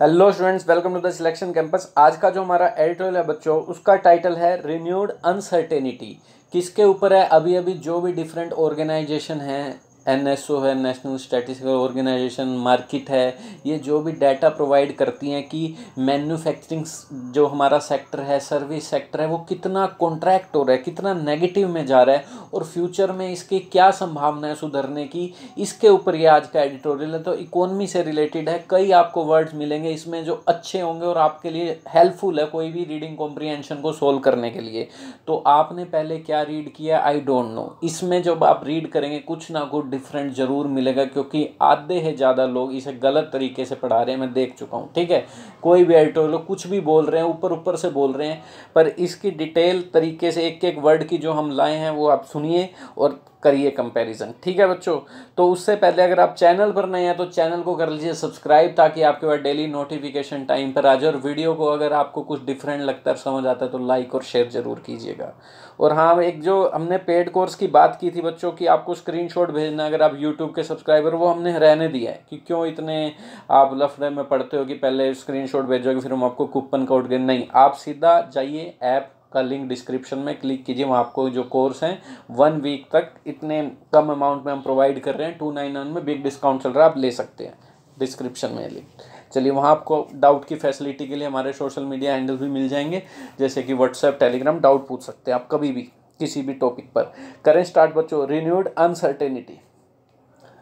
Hello students, welcome to the selection campus. आज का जो हमारा एडिटोरियल है बच्चों, उसका टाइटल है रिन्यूड अनसर्टेनिटी। किसके ऊपर है? अभी अभी जो भी डिफरेंट ऑर्गेनाइजेशन हैं, एनएसओ है, नेशनल स्टैटिस्टिकल ऑर्गेनाइजेशन, मार्केट है, ये जो भी डाटा प्रोवाइड करती हैं कि मैन्युफैक्चरिंग जो हमारा सेक्टर है, सर्विस सेक्टर है, वो कितना कॉन्ट्रैक्ट हो रहा है, कितना नेगेटिव में जा रहा है और फ्यूचर में इसकी क्या संभावना है सुधरने की, इसके ऊपर ये आज का एडिटोरियल है। तो इकोनॉमी से रिलेटेड है, कई आपको वर्ड्स मिलेंगे इसमें जो अच्छे होंगे और आपके लिए हेल्पफुल है कोई भी रीडिंग कॉम्प्रिहेंशन को सोल्व करने के लिए। तो आपने पहले क्या रीड किया आई डोंट नो, इसमें जब आप रीड करेंगे कुछ ना कुछ डिफरेंट जरूर मिलेगा, क्योंकि आधे है ज़्यादा लोग इसे गलत तरीके से पढ़ा रहे हैं, मैं देख चुका हूँ। ठीक है, कोई भी एडिटोरियल कुछ भी बोल रहे हैं, ऊपर ऊपर से बोल रहे हैं, पर इसकी डिटेल तरीके से एक एक वर्ड की जो हम लाए हैं वो आप सुनिए और करिए कंपैरिजन। ठीक है बच्चों, तो उससे पहले अगर आप चैनल पर नए हैं तो चैनल को कर लीजिए सब्सक्राइब, ताकि आपके पास डेली नोटिफिकेशन टाइम पर आ जाए। और वीडियो को अगर आपको कुछ डिफरेंट लगता है, समझ आता है, तो लाइक और शेयर जरूर कीजिएगा। और हाँ, एक जो हमने पेड कोर्स की बात की थी बच्चों की, आपको स्क्रीनशॉट भेजना अगर आप यूट्यूब के सब्सक्राइबर, वो हमने रहने दिया है कि क्यों इतने आप लफड़े में पढ़ते हो कि पहले स्क्रीनशॉट भेजोगे फिर हम आपको कूपन कोड के। नहीं, आप सीधा जाइए, ऐप का लिंक डिस्क्रिप्शन में क्लिक कीजिए, वहाँ आपको जो कोर्स हैं 1 वीक तक इतने कम अमाउंट में हम प्रोवाइड कर रहे हैं, 299 में बिग डिस्काउंट चल रहा है, आप ले सकते हैं, डिस्क्रिप्शन में लिंक। चलिए, वहाँ आपको डाउट की फैसिलिटी के लिए हमारे सोशल मीडिया हैंडल भी मिल जाएंगे, जैसे कि व्हाट्सएप, टेलीग्राम, डाउट पूछ सकते हैं आप कभी भी किसी भी टॉपिक पर। करें स्टार्ट बच्चों। Renewed uncertainty,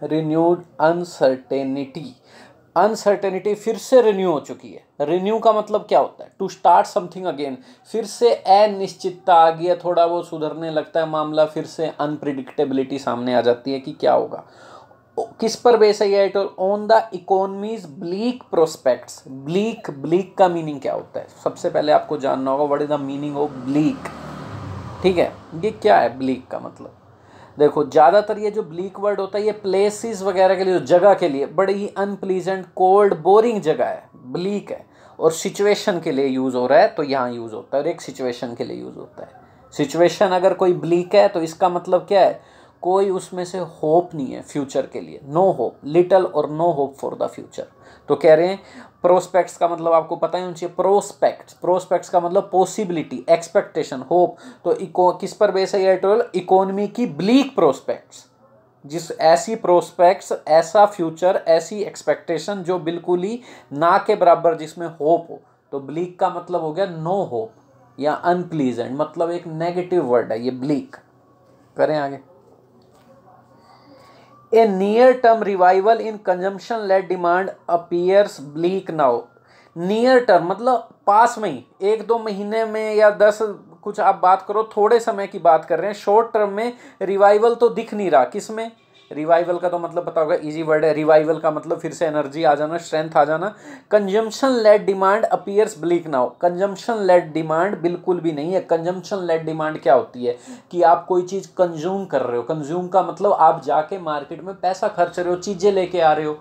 renewed uncertainty, uncertainty फिर से रिन्यू हो चुकी है। रिन्यू का मतलब क्या होता है? टू स्टार्ट समथिंग अगेन, फिर से अनिश्चितता आ गई है, थोड़ा वो सुधरने लगता है मामला, फिर से अनप्रिडिक्टेबिलिटी सामने आ जाती है कि क्या होगा। किस पर बेस है ये? On the economies bleak prospects. Bleak, bleak का मीनिंग क्या होता है? सबसे पहले आपको जानना होगा what is the meaning of bleak. ठीक है, ये क्या है ब्लीक का मतलब? देखो, ज़्यादातर ये जो ब्लीक वर्ड होता है ये प्लेसेस वगैरह के लिए, जगह के लिए, बड़ी ही अनप्लीजेंट, कोल्ड, बोरिंग जगह है, ब्लीक है। और सिचुएशन के लिए यूज़ हो रहा है तो यहाँ यूज़ होता है, और एक सिचुएशन के लिए यूज़ होता है। सिचुएशन अगर कोई ब्लीक है तो इसका मतलब क्या है? कोई उसमें से होप नहीं है फ्यूचर के लिए, नो होप, लिटल और no hope for the future. तो कह रहे हैं प्रोस्पेक्ट्स का मतलब आपको पता ही होना चाहिए। प्रोस्पेक्ट्स, प्रोस्पेक्ट्स का मतलब पॉसिबिलिटी, एक्सपेक्टेशन, होप। तो किस पर बेस है ये एडिटोरियल? इकोनॉमी की ब्लीक प्रोस्पेक्ट्स, जिस ऐसी प्रोस्पेक्ट्स, ऐसा फ्यूचर, ऐसी एक्सपेक्टेशन जो बिल्कुल ही ना के बराबर, जिसमें होप हो। तो ब्लीक का मतलब हो गया नो होप या अनप्लीजेंट, मतलब एक नेगेटिव वर्ड है ये ब्लीक। करें आगे। A near-term revival in consumption-led demand appears bleak now. Near term मतलब पास में ही, 1-2 महीने में या 10, कुछ आप बात करो, थोड़े समय की बात कर रहे हैं। शॉर्ट टर्म में रिवाइवल तो दिख नहीं रहा। किसमें? रिवाइवल का तो मतलब पता होगा, इजी वर्ड है। रिवाइवल का मतलब फिर से एनर्जी आ जाना, स्ट्रेंथ आ जाना। Consumption led demand appears bleak now. Consumption led demand बिल्कुल भी नहीं है। कंजम्पशन लेड डिमांड क्या होती है? कि आप कोई चीज़ कंज्यूम कर रहे हो। कंज्यूम का मतलब आप जाके मार्केट में पैसा खर्च रहे हो, चीज़ें लेके आ रहे हो,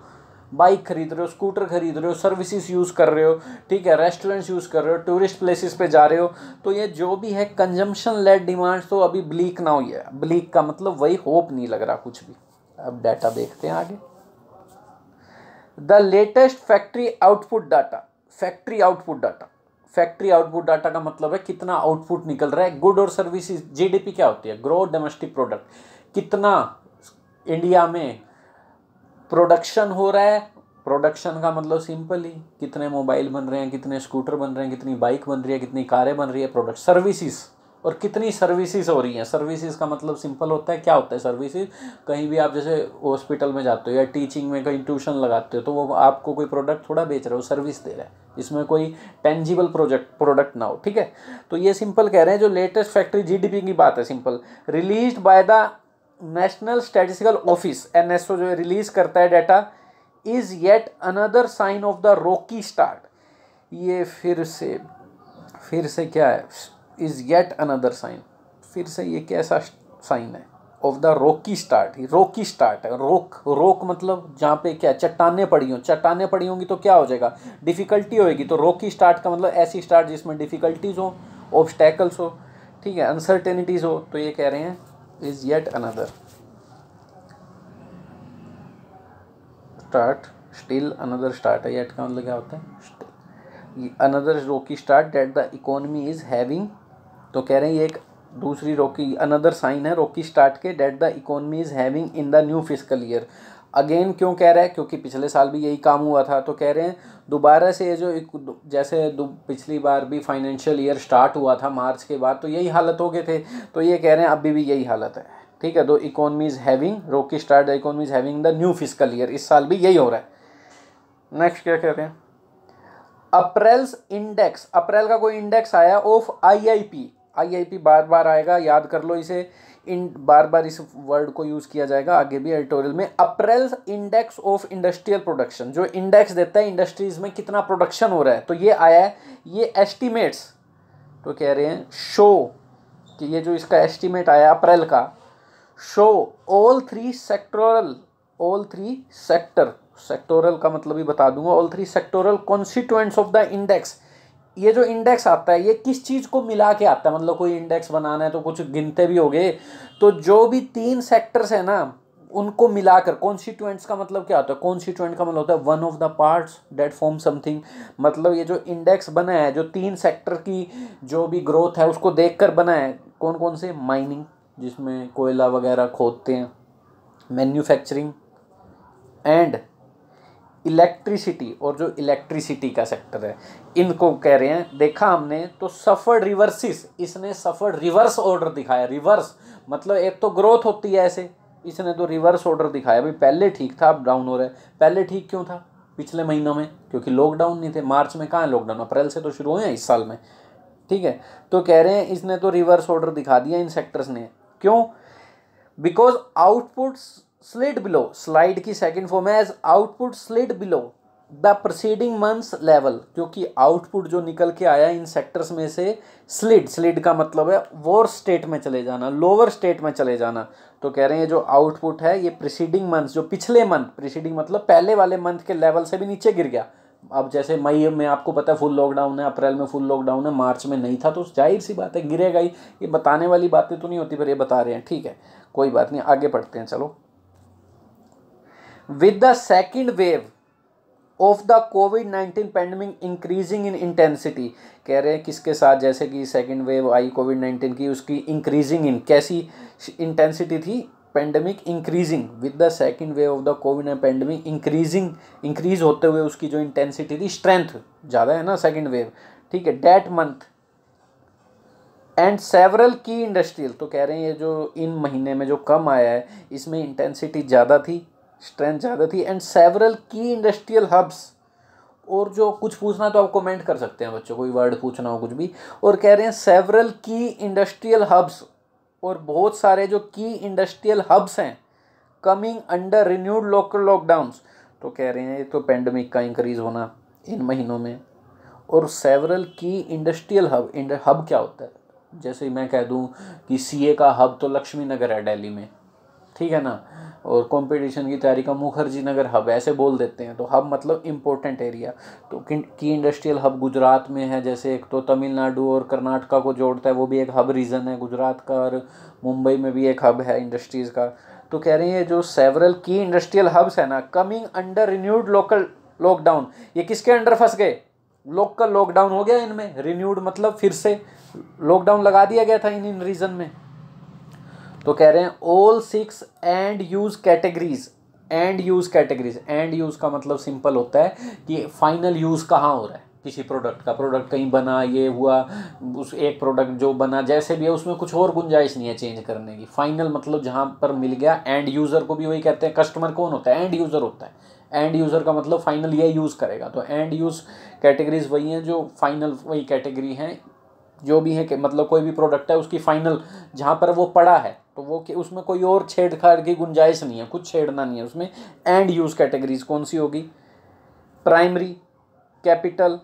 बाइक खरीद रहे हो, स्कूटर खरीद रहे हो, सर्विसेज यूज़ कर रहे हो, ठीक है, रेस्टोरेंट्स यूज़ कर रहे हो, टूरिस्ट प्लेसेस पे जा रहे हो। तो ये जो भी है कंजम्पशन लेड डिमांड, तो अभी ब्लीक ना हुई है। ब्लीक का मतलब वही, होप नहीं लग रहा कुछ भी। अब डाटा देखते हैं आगे। The latest factory output data. Factory output data, factory output data का मतलब है कितना आउटपुट निकल रहा है। गुड और सर्विसेज, जीडीपी क्या होती है? Growth domestic product. कितना इंडिया में प्रोडक्शन हो रहा है। प्रोडक्शन का मतलब सिंपल ही, कितने मोबाइल बन रहे हैं, कितने स्कूटर बन रहे हैं, कितनी बाइक बन रही है, कितनी कारें बन रही है। प्रोडक्ट, सर्विसेज, और कितनी सर्विसेज हो रही हैं। सर्विसेज का मतलब सिंपल होता है, क्या होता है सर्विसेज? कहीं भी आप जैसे हॉस्पिटल में जाते हो या टीचिंग में कहीं ट्यूशन लगाते हो, तो वो आपको कोई प्रोडक्ट थोड़ा बेच रहे हो, सर्विस दे रहा है, इसमें कोई टेंजिबल प्रोडक्ट ना हो। ठीक है, तो ये सिंपल कह रहे हैं। जो लेटेस्ट फैक्ट्री जीडीपी की बात है, simple, released by the national statistical office, NSO जो रिलीज करता है data, is yet another sign of the rocky start. ये फिर से क्या है? इज येट अनदर साइन, फिर से ये कैसा साइन है? Of the rocky start. Rocky start है। रोक मतलब जहाँ पे क्या, चट्टानें पड़ी हों। चट्टानें पड़ी होंगी तो क्या हो जाएगा? डिफिकल्टी होएगी। तो रॉकी स्टार्ट का मतलब ऐसी स्टार्ट जिसमें डिफिकल्टीज हो, ऑब्स्टैकल्स हो, ठीक है, अनसर्टेनिटीज हो। तो ये कह रहे हैं is yet another start still another start है, येट का मतलब क्या होता है, another Rocky start that the economy is having, तो कह रहे हैं ये एक दूसरी रॉकी अनदर साइन है रॉकी स्टार्ट के that the economy is having in the new fiscal year. Again क्यों कह रहा है, क्योंकि पिछले साल भी यही काम हुआ था, तो कह रहे हैं दोबारा से ये जो जैसे पिछली बार भी फाइनेंशियल ईयर स्टार्ट हुआ था मार्च के बाद तो यही हालत हो गए थे, तो ये कह रहे हैं अभी भी यही हालत है, ठीक है। दो economy is having Rocky start the economy is having the new fiscal year, इस साल भी यही हो रहा है। नेक्स्ट क्या कह रहे हैं, अप्रैल्स इंडेक्स, अप्रैल का कोई इंडेक्स आया ऑफ आईआईपी, आईआईपी बार बार आएगा, याद कर लो इसे, इन बार बार इस वर्ड को यूज किया जाएगा आगे भी एडिटोरियल में। अप्रैल्स इंडेक्स ऑफ इंडस्ट्रियल प्रोडक्शन, जो इंडेक्स देता है इंडस्ट्रीज में कितना प्रोडक्शन हो रहा है, तो ये आया है, ये एस्टिमेट्स, तो कह रहे हैं शो कि ये जो इसका एस्टिमेट आया अप्रैल का, show all three sectoral, all three sector, sectoral का मतलब भी बता दूंगा, all three sectoral constituents of the index. ये जो इंडेक्स आता है ये किस चीज़ को मिला के आता है, मतलब कोई इंडेक्स बनाना है तो कुछ गिनते भी होगे, तो जो भी 3 सेक्टर्स है ना उनको मिलाकर, कॉन्स्टिट्यूएंट्स का मतलब क्या होता है, कॉन्स्टिट्यूएंट का मतलब होता है one of the parts that form something, मतलब ये जो इंडेक्स बना है जो 3 सेक्टर की जो भी ग्रोथ है उसको देखकर बना है। कौन कौन से, माइनिंग जिसमें कोयला वगैरह खोदते हैं, मैन्युफैक्चरिंग एंड इलेक्ट्रिसिटी, और जो इलेक्ट्रिसिटी का सेक्टर है, इनको कह रहे हैं। देखा हमने तो सफर्ड रिवर्सिस, इसने सफर्ड रिवर्स ऑर्डर दिखाया, रिवर्स मतलब एक तो ग्रोथ होती है ऐसे, इसने तो रिवर्स ऑर्डर दिखाया, भाई पहले ठीक था अब डाउन हो रहा है। पहले ठीक क्यों था पिछले महीनों में, क्योंकि लॉकडाउन नहीं थे, मार्च में कहाँ है लॉकडाउन, अप्रैल से तो शुरू हुए हैं इस साल में, ठीक है। तो कह रहे हैं इसने तो रिवर्स ऑर्डर दिखा दिया इन सेक्टर्स ने, क्यों, because output slid below, slide की सेकंड फॉर्म है as output slid below the preceding months level, क्योंकि आउटपुट जो निकल के आया इन सेक्टर्स में से स्लिड, स्लिड का मतलब है वोर स्टेट में चले जाना, लोअर स्टेट में चले जाना। तो कह रहे हैं जो आउटपुट है ये प्रीसीडिंग मंथ, जो पिछले मंथ, प्रीसीडिंग मतलब पहले वाले मंथ के लेवल से भी नीचे गिर गया। अब जैसे मई में आपको पता है फुल लॉकडाउन है, अप्रैल में फुल लॉकडाउन है, मार्च में नहीं था, तो जाहिर सी बात है गिरेगा ही, ये बताने वाली बातें तो नहीं होती पर ये बता रहे हैं, ठीक है कोई बात नहीं, आगे पढ़ते हैं चलो। With the second wave of the COVID-19 pandemic increasing in intensity, कह रहे हैं किसके साथ, जैसे कि सेकेंड वेव आई कोविड-19 की, उसकी इंक्रीजिंग इन, कैसी इंटेंसिटी थी, pandemic increasing, with the second wave of the Covid pandemic increasing, increase होते हुए उसकी जो इंटेंसिटी थी, स्ट्रेंथ ज़्यादा है ना सेकेंड वेव, ठीक है, डेट मंथ एंड सेवरल की इंडस्ट्रियल, तो कह रहे हैं ये जो इन महीने में जो कम आया है इसमें इंटेंसिटी ज़्यादा थी, स्ट्रेंथ ज़्यादा थी, एंड सेवरल की इंडस्ट्रियल हब्स, और जो कुछ पूछना तो आप कमेंट कर सकते हैं बच्चों, कोई वर्ड पूछना हो कुछ भी, और कह रहे हैं सेवरल की इंडस्ट्रियल हब्स, और बहुत सारे जो की इंडस्ट्रियल हब्स हैं coming under renewed local lockdowns, तो कह रहे हैं ये तो पेंडेमिक का इंक्रीज होना इन महीनों में। और सेवरल की इंडस्ट्रियल हब, हब क्या होता है, जैसे मैं कह दूं कि सीए का हब तो लक्ष्मी नगर है दिल्ली में, ठीक है ना, और कंपटीशन की तैयारी का मुखर्जी नगर हब, ऐसे बोल देते हैं, तो हब मतलब इम्पोर्टेंट एरिया। तो की इंडस्ट्रियल हब गुजरात में है, जैसे एक तो तमिलनाडु और कर्नाटका को जोड़ता है वो भी एक हब रीजन है गुजरात का, और मुंबई में भी एक हब है इंडस्ट्रीज़ का। तो कह रहे हैं जो सेवरल की इंडस्ट्रियल हब्स है ना coming under renewed local lockdown, ये किसके अंडर फंस गए, लोकल लॉकडाउन हो गया इनमें, रिन्यूड मतलब फिर से लॉकडाउन लगा दिया गया था इन रीजन में। तो कह रहे हैं all 6 and use categories, and use categories, and use का मतलब सिंपल होता है कि फाइनल यूज कहाँ हो रहा है किसी प्रोडक्ट का, प्रोडक्ट कहीं बना, ये हुआ, उस एक प्रोडक्ट जो बना जैसे भी है उसमें कुछ और गुंजाइश नहीं है चेंज करने की, फाइनल मतलब जहाँ पर मिल गया। एंड यूज़र को भी वही कहते हैं, कस्टमर कौन होता है, एंड यूज़र होता है, एंड यूज़र का मतलब फाइनल ये यूज़ करेगा। तो एंड यूज़ कैटेगरीज वही हैं जो फाइनल, वही कैटेगरी हैं जो भी है कि मतलब कोई भी प्रोडक्ट है उसकी फाइनल जहाँ पर वो पड़ा है तो वो कि उसमें कोई और छेड़छाड़ की गुंजाइश नहीं है, कुछ छेड़ना नहीं है उसमें। एंड यूज़ कैटेगरीज कौन सी होगी, प्राइमरी, कैपिटल।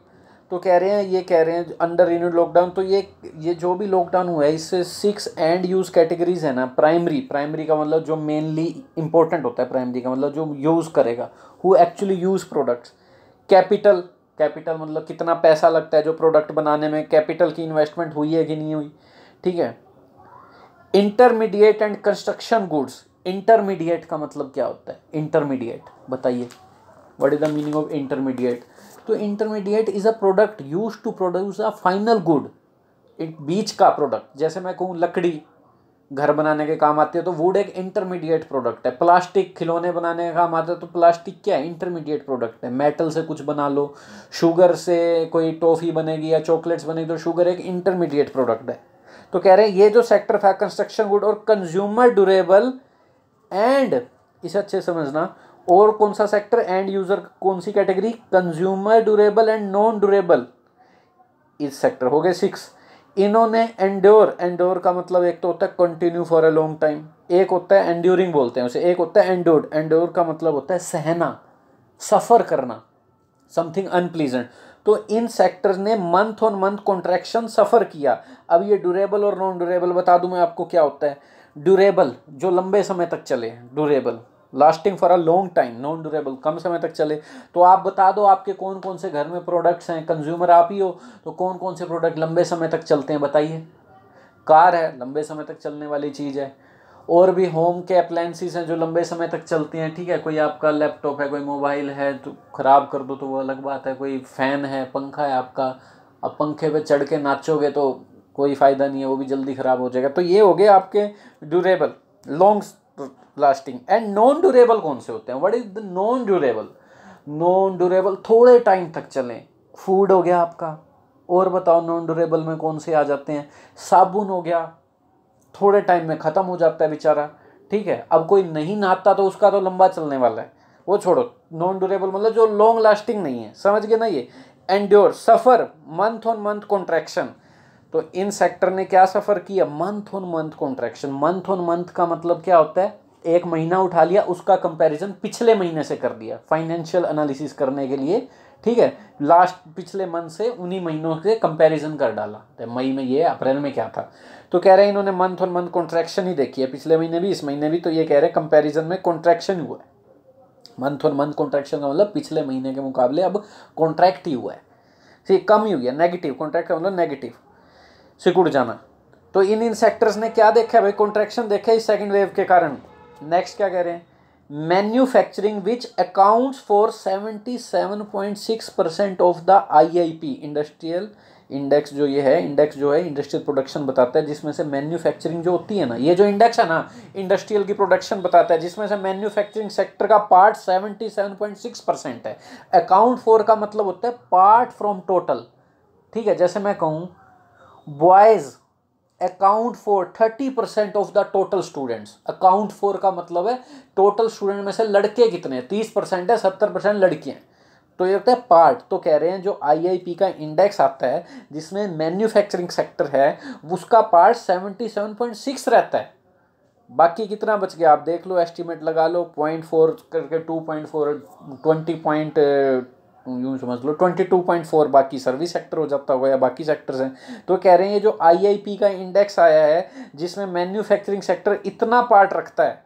तो कह रहे हैं, ये कह रहे हैं अंडर रिन्यूड लॉकडाउन, तो ये जो भी लॉकडाउन हुआ है इससे 6 एंड यूज़ कैटेगरीज है ना, प्राइमरी, प्राइमरी का मतलब जो मेनली इंपॉर्टेंट होता है, प्राइमरी का मतलब जो यूज़ करेगा, who actually use products. Capital, capital मतलब कितना पैसा लगता है जो प्रोडक्ट बनाने में, कैपिटल की इन्वेस्टमेंट हुई है कि नहीं हुई, ठीक है। Intermediate and construction goods, intermediate का मतलब क्या होता है, इंटरमीडिएट बताइए, what is the meaning of intermediate? तो intermediate is a product use to produce a final good, एक बीच का प्रोडक्ट। जैसे मैं कहूँ लकड़ी घर बनाने के काम आती है तो वुड एक इंटरमीडिएट प्रोडक्ट है। प्लास्टिक खिलौने बनाने का काम आता है तो प्लास्टिक क्या है? इंटरमीडिएट प्रोडक्ट है। मेटल से कुछ बना लो, शुगर से कोई टॉफ़ी बनेगी या चॉकलेट्स बनेगी तो शुगर एक इंटरमीडिएट प्रोडक्ट है। तो कह रहे हैं ये जो सेक्टर था कंस्ट्रक्शन गुड और कंज्यूमर ड्यूरेबल एंड, इसे अच्छे समझना, और कौन सा सेक्टर? एंड यूजर कौन सी category? Consumer durable and non durable, इस सेक्टर हो गए 6। इन्होंने एंड्योर, एंड्योर का मतलब एक तो होता है continue for a long time, एक होता है एंड्योरिंग बोलते हैं उसे, एक होता है एंड्योर्ड। एंड्योर का मतलब होता है सहना, सफ़र करना, समथिंग अनप्लीजेंट। तो इन सेक्टर्स ने मंथ ऑन मंथ कॉन्ट्रैक्शन सफ़र किया। अब ये ड्यूरेबल और नॉन ड्यूरेबल बता दूं मैं आपको क्या होता है। ड्यूरेबल जो लंबे समय तक चले, durable lasting for a long time, non durable कम समय तक चले। तो आप बता दो आपके कौन कौन से घर में प्रोडक्ट्स हैं, कंज्यूमर आप ही हो, तो कौन कौन से प्रोडक्ट लंबे समय तक चलते हैं बताइए? कार है, लंबे समय तक चलने वाली चीज़ है। और भी होम के अप्लायंसेस हैं जो लंबे समय तक चलती हैं, ठीक है। कोई आपका लैपटॉप है, कोई मोबाइल है तो ख़राब कर दो तो वो अलग बात है। कोई फ़ैन है, पंखा है आपका, अब पंखे पे चढ़ के नाचोगे तो कोई फ़ायदा नहीं है, वो भी जल्दी ख़राब हो जाएगा। तो ये हो गए आपके durable, long lasting. And non durable कौन से होते हैं? What is the non durable? Non durable थोड़े टाइम तक चलें, फूड हो गया आपका। और बताओ नॉन ड्यूरेबल में कौन से आ जाते हैं? साबुन हो गया, थोड़े टाइम में ख़त्म हो जाता है बेचारा, ठीक है। अब कोई नहीं नहाता तो उसका तो लंबा चलने वाला है, वो छोड़ो। नॉन ड्यूरेबल मतलब जो लॉन्ग लास्टिंग नहीं है, समझ गए ना ये। Endure, suffer, month on month contraction. तो इन सेक्टर ने क्या सफ़र किया? Month on month contraction. Month on month का मतलब क्या होता है? एक महीना उठा लिया, उसका कंपैरिजन पिछले महीने से कर दिया फाइनेंशियल एनालिसिस करने के लिए, ठीक है। लास्ट पिछले मंथ से उन्हीं महीनों से कंपैरिजन कर डाला, तो मई में ये, अप्रैल में क्या था। तो कह रहे हैं इन्होंने मंथ ऑन मंथ कॉन्ट्रैक्शन ही देखी है, पिछले महीने भी इस महीने भी। तो ये कह रहे हैं कंपैरिजन में कॉन्ट्रैक्शन हुआ है। मंथ ऑन मंथ कॉन्ट्रैक्शन का मतलब पिछले महीने के मुकाबले अब कॉन्ट्रैक्ट ही हुआ है, ठीक, कम ही हुई है। नेगेटिव, कॉन्ट्रैक्ट का मतलब नेगेटिव, सिकुड़ जाना। तो इन सेक्टर्स ने क्या देखा है भाई? कॉन्ट्रैक्शन देखा इस सेकंड वेव के कारण। नेक्स्ट क्या कह रहे हैं? Manufacturing which accounts for 77.6% of the IIP industrial index. जो ये है इंडेक्स जो है इंडस्ट्रियल प्रोडक्शन बताता है, जिसमें से मैन्युफैक्चरिंग जो होती है ना, ये जो इंडेक्स है ना इंडस्ट्रियल की प्रोडक्शन बताता है, जिसमें से मैन्युफैक्चरिंग सेक्टर का पार्ट 77.6% है। अकाउंट फॉर का मतलब होता है पार्ट फ्रॉम टोटल, ठीक है। जैसे मैं कहूँ boys account for 30% of the total students. Account for का मतलब है टोटल स्टूडेंट में से लड़के कितने हैं? 30% है, 70% लड़कियां हैं, तो ये होता है पार्ट। तो कह रहे हैं जो आईआईपी का इंडेक्स आता है जिसमें मैन्युफैक्चरिंग सेक्टर है, उसका पार्ट 77.6 रहता है। बाकी कितना बच गया आप देख लो, एस्टिमेट लगा लो, 0.4 करके 2.4 20 यूँ समझ लो 22.4 बाकी सर्विस सेक्टर हो जाता होगा या बाकी सेक्टर्स हैं। तो कह रहे हैं ये जो आईआईपी का इंडेक्स आया है जिसमें मैन्युफैक्चरिंग सेक्टर इतना पार्ट रखता है,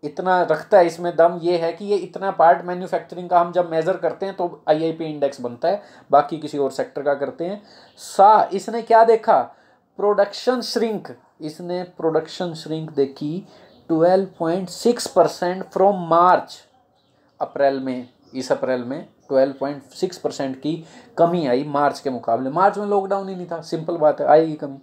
इतना रखता है, इसमें दम ये है कि ये इतना पार्ट मैन्युफैक्चरिंग का हम जब मेज़र करते हैं तो आईआईपी इंडेक्स बनता है, बाकी किसी और सेक्टर का करते हैं। इसने क्या देखा? Production shrink. इसने प्रोडक्शन श्रिंक देखी 12.6% फ्रॉम मार्च। अप्रैल में, इस अप्रैल में 12.6% की कमी आई मार्च के मुकाबले। मार्च में लॉकडाउन ही नहीं था, सिंपल बात है, आएगी कमी।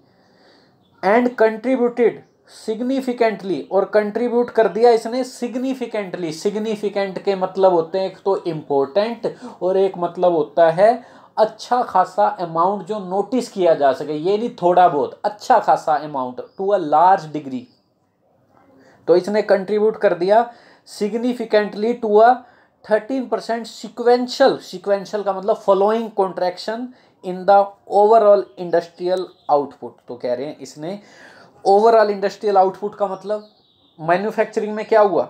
एंड कंट्रीब्यूटेड सिग्निफिकेंटली, और कंट्रीब्यूट कर दिया इसने सिग्निफिकेंटली। सिग्निफिकेंट के मतलब होते हैं एक तो इम्पोर्टेंट और एक मतलब होता है अच्छा खासा अमाउंट जो नोटिस किया जा सके, ये नहीं थोड़ा बहुत, अच्छा खासा amount to a large degree. तो इसने कंट्रीब्यूट कर दिया सिग्निफिकेंटली टू अ 13% सिक्वेंशियल का मतलब following contraction in the overall industrial output. तो कह रहे हैं इसने ओवरऑल इंडस्ट्रियल आउटपुट का मतलब मैन्युफैक्चरिंग में क्या हुआ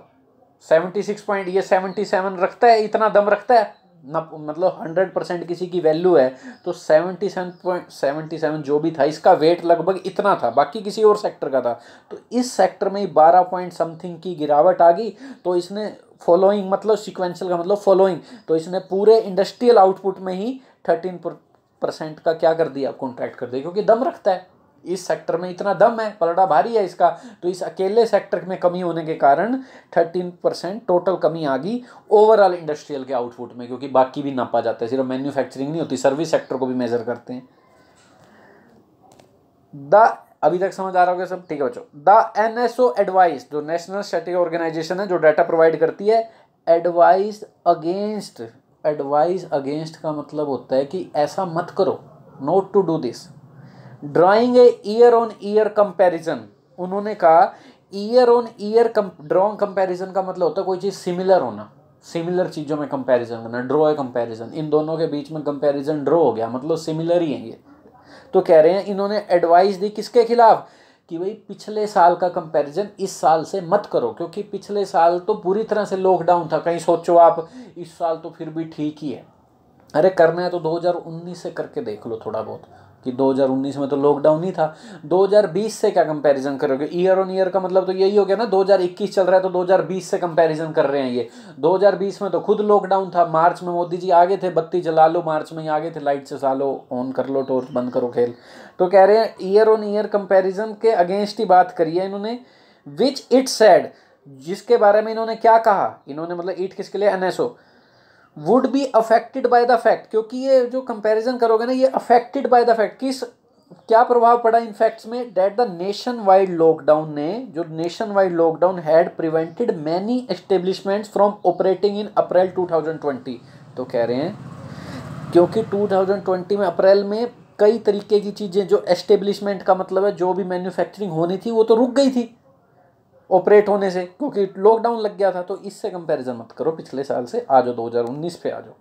76 पॉइंट, ये 77 रखता है, इतना दम रखता है ना, मतलब 100% किसी की वैल्यू है तो 77.77 जो भी था इसका वेट लगभग इतना था, बाकी किसी और सेक्टर का था। तो इस सेक्टर में 12 पॉइंट समथिंग की गिरावट आ गई। तो इसने फॉलोइंग मतलब सिक्वेंशियल का मतलब फॉलोइंग, तो इसने पूरे इंडस्ट्रियल आउटपुट में ही 13% का क्या कर दिया, कॉन्ट्रैक्ट कर दिया, क्योंकि दम रखता है। इस सेक्टर में इतना दम है, पलड़ा भारी है इसका, तो इस अकेले सेक्टर में कमी होने के कारण 13% टोटल कमी आ गई ओवरऑल इंडस्ट्रियल के आउटपुट में, क्योंकि बाकी भी नापा जाता है, सिर्फ मैन्युफैक्चरिंग नहीं होती, सर्विस सेक्टर को भी मेजर करते हैं। अभी तक समझ आ रहा होगा सब? ठीक है बच्चों। द एनएसओ एडवाइस, जो नेशनल स्टैटिस्टिक्स ऑर्गेनाइजेशन है जो डाटा प्रोवाइड करती है, एडवाइस अगेंस्ट, एडवाइस अगेंस्ट का मतलब होता है कि ऐसा मत करो, not to do this, drawing a year on year comparison. उन्होंने कहा year on year draw comparison का मतलब होता है कोई चीज़ सिमिलर होना, सिमिलर चीज़ों में कंपैरिजन करना, ड्रॉ ए कंपैरिजन, इन दोनों के बीच में कंपैरिजन ड्रॉ हो गया, मतलब सिमिलर ही है ये। तो कह रहे हैं इन्होंने एडवाइस दी किसके खिलाफ, कि भाई पिछले साल का कंपैरिजन इस साल से मत करो, क्योंकि पिछले साल तो पूरी तरह से लॉकडाउन था, कहीं सोचो आप इस साल तो फिर भी ठीक ही है। अरे करना है तो 2019 से करके देख लो थोड़ा बहुत, कि 2019 में तो लॉकडाउन ही था। 2020 से क्या कंपैरिजन करोगे? ईयर ऑन ईयर का मतलब तो यही हो गया ना, 2021 चल रहा है तो 2020 से कंपैरिजन कर रहे हैं ये। 2020 में तो खुद लॉकडाउन था, मार्च में मोदी जी आगे थे, बत्ती जला लो, मार्च में ही आगे थे, लाइट से सालो, ऑन कर लो टॉर्च, बंद करो खेल। तो कह रहे हैं ईयर ऑन ईयर कंपेरिजन के अगेंस्ट ही बात करी है इन्होंने। विच इट सेड, जिसके बारे में इन्होंने क्या कहा, इन्होंने मतलब इट किसके लिए, NSO, would be affected by the fact, क्योंकि ये जो कंपैरिजन करोगे ना, ये अफेक्टेड बाय द फैक्ट, किस क्या प्रभाव पड़ा इन फैक्ट्स में, that the nationwide lockdown ने, जो nationwide lockdown had prevented many establishments from operating in April 2020। तो कह रहे हैं क्योंकि 2020 में अप्रैल में कई तरीके की चीज़ें, जो एस्टेब्लिशमेंट का मतलब है जो भी मैन्युफैक्चरिंग होनी थी वो तो रुक गई थी ऑपरेट होने से, क्योंकि लॉकडाउन लग गया था। तो इससे कंपैरिजन मत करो पिछले साल से, आ जाओ 2019 पे आ जाओ।